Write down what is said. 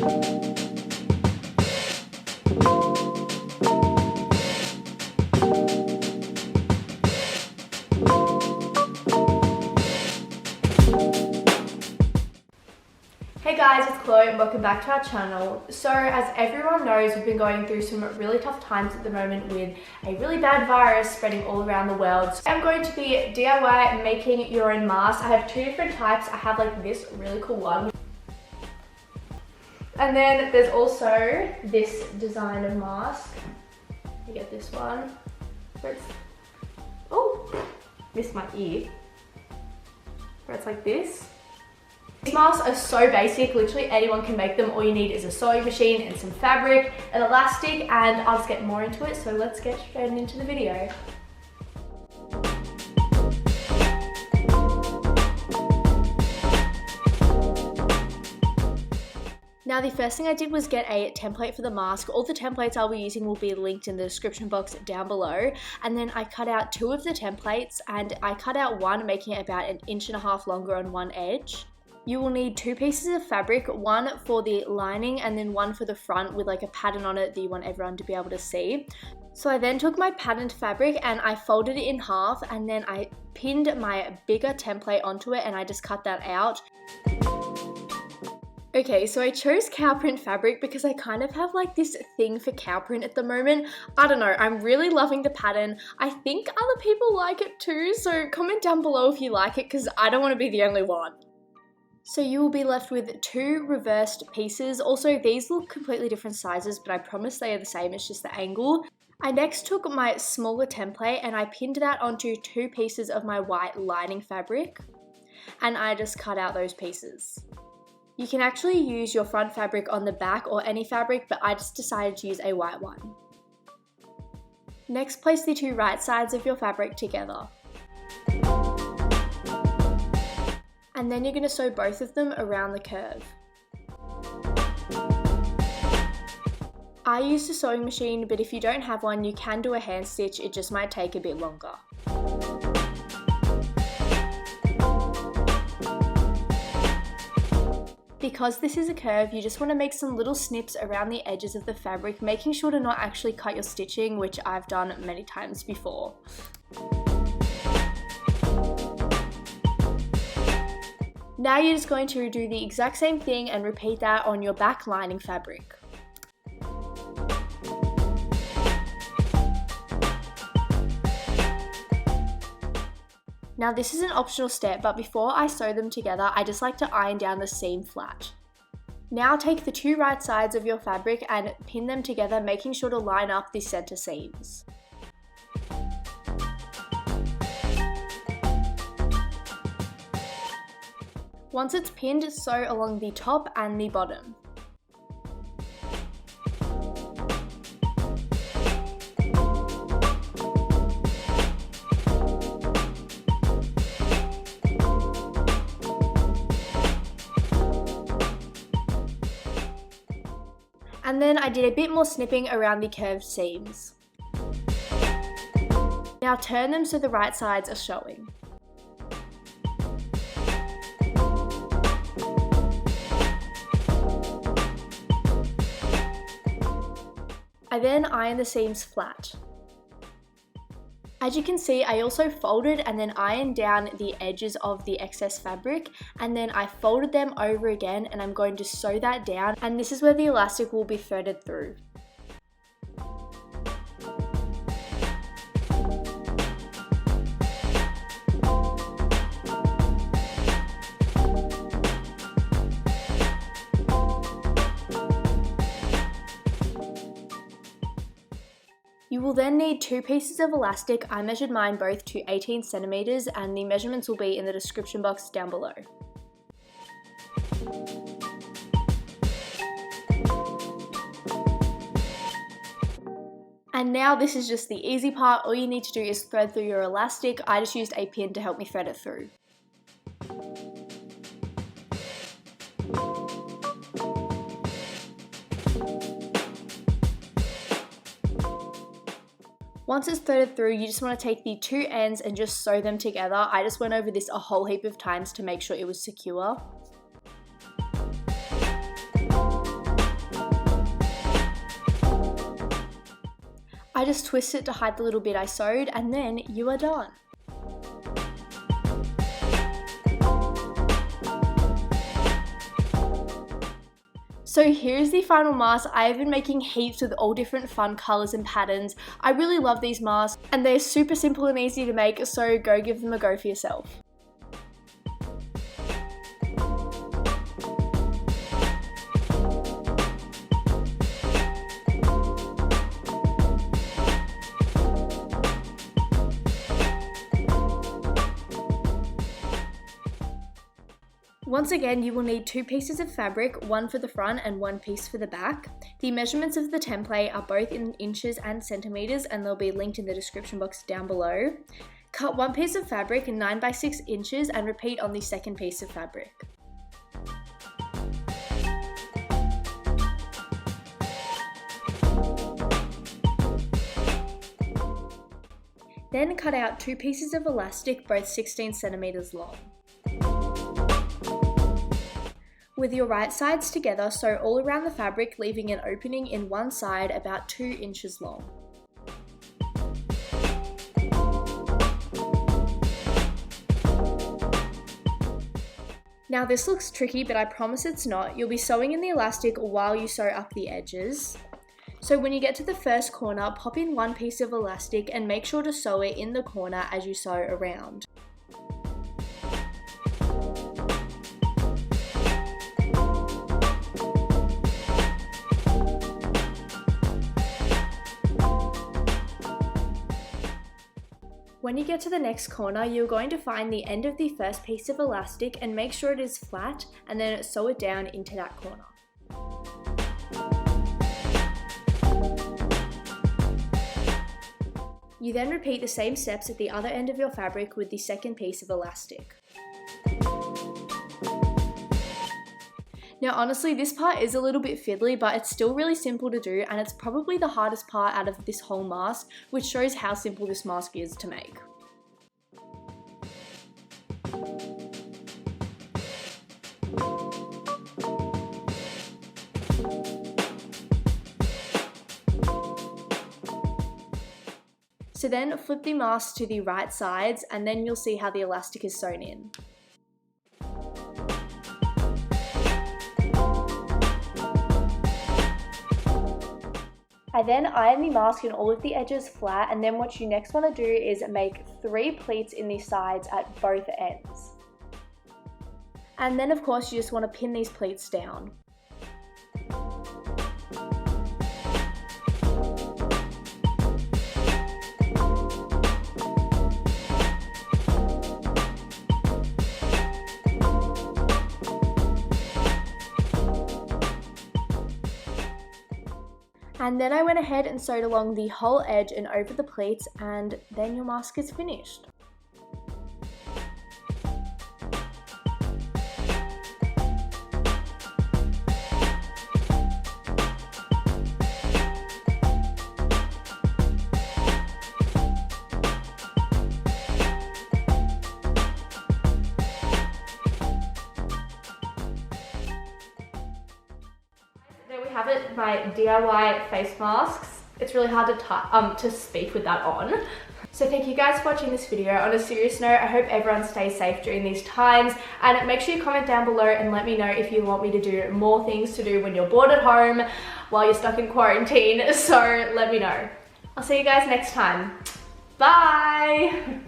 Hey guys, it's Chloe and welcome back to our channel. So as everyone knows, we've been going through some really tough times at the moment with a really bad virus spreading all around the world. So I'm going to be DIY making your own mask. I have two different types. I have like this really cool one. And then there's also this design of mask. You get this one. Missed my ear. Where it's like this. These masks are so basic, literally anyone can make them. All you need is a sewing machine and some fabric, an elastic, and I'll just get more into it. So let's get straight into the video. Now the first thing I did was get a template for the mask. All the templates I'll be using will be linked in the description box down below. And then I cut out two of the templates and I cut out one, making it about 1.5 inches longer on one edge. You will need two pieces of fabric, one for the lining and then one for the front with like a pattern on it that you want everyone to be able to see. So I then took my patterned fabric and I folded it in half and then I pinned my bigger template onto it and I just cut that out. Okay, so I chose cow print fabric because I kind of have like this thing for cow print at the moment. I don't know, I'm really loving the pattern. I think other people like it too, so comment down below if you like it because I don't want to be the only one. So you will be left with two reversed pieces. Also, these look completely different sizes, but I promise they are the same, it's just the angle. I next took my smaller template and I pinned that onto two pieces of my white lining fabric, and I just cut out those pieces. You can actually use your front fabric on the back or any fabric, but I just decided to use a white one. Next, place the two right sides of your fabric together. And then you're going to sew both of them around the curve. I used a sewing machine, but if you don't have one, you can do a hand stitch, it just might take a bit longer. Because this is a curve, you just want to make some little snips around the edges of the fabric, making sure to not actually cut your stitching, which I've done many times before. Now you're just going to do the exact same thing and repeat that on your back lining fabric. Now this is an optional step, but before I sew them together, I just like to iron down the seam flat. Now take the two right sides of your fabric and pin them together, making sure to line up the center seams. Once it's pinned, sew along the top and the bottom. And then I did a bit more snipping around the curved seams. Now turn them so the right sides are showing. I then iron the seams flat. As you can see, I also folded and then ironed down the edges of the excess fabric, and then I folded them over again and I'm going to sew that down, and this is where the elastic will be threaded through. You will then need two pieces of elastic. I measured mine both to 18 centimeters and the measurements will be in the description box down below. And now this is just the easy part. All you need to do is thread through your elastic. I just used a pin to help me thread it through. Once it's threaded through, you just want to take the two ends and just sew them together. I just went over this a whole heap of times to make sure it was secure. I just twist it to hide the little bit I sewed, and then you are done. So here's the final mask. I have been making heaps with all different fun colours and patterns. I really love these masks and they're super simple and easy to make, so go give them a go for yourself. Once again, you will need 2 pieces of fabric, one for the front and 1 piece for the back. The measurements of the template are both in inches and centimeters, and they'll be linked in the description box down below. Cut 1 piece of fabric 9 by 6 inches and repeat on the second piece of fabric. Then cut out 2 pieces of elastic, both 16 centimeters long. With your right sides together, sew all around the fabric, leaving an opening in one side about 2 inches long. Now this looks tricky, but I promise it's not. You'll be sewing in the elastic while you sew up the edges. So when you get to the first corner, pop in 1 piece of elastic and make sure to sew it in the corner as you sew around. When you get to the next corner, you're going to find the end of the first piece of elastic and make sure it is flat, and then sew it down into that corner. You then repeat the same steps at the other end of your fabric with the second piece of elastic. Now honestly, this part is a little bit fiddly, but it's still really simple to do, and it's probably the hardest part out of this whole mask, which shows how simple this mask is to make. So then flip the mask to the right sides, and then you'll see how the elastic is sewn in. I then iron the mask and all of the edges flat, and then what you next want to do is make 3 pleats in the sides at both ends. And then of course you just want to pin these pleats down. And then I went ahead and sewed along the whole edge and over the pleats, and then your mask is finished. Have it, my DIY face masks. It's really hard to speak with that on. So thank you guys for watching this video. On a serious note, I hope everyone stays safe during these times, and make sure you comment down below and let me know if you want me to do more things to do when you're bored at home while you're stuck in quarantine. So let me know. I'll see you guys next time. Bye!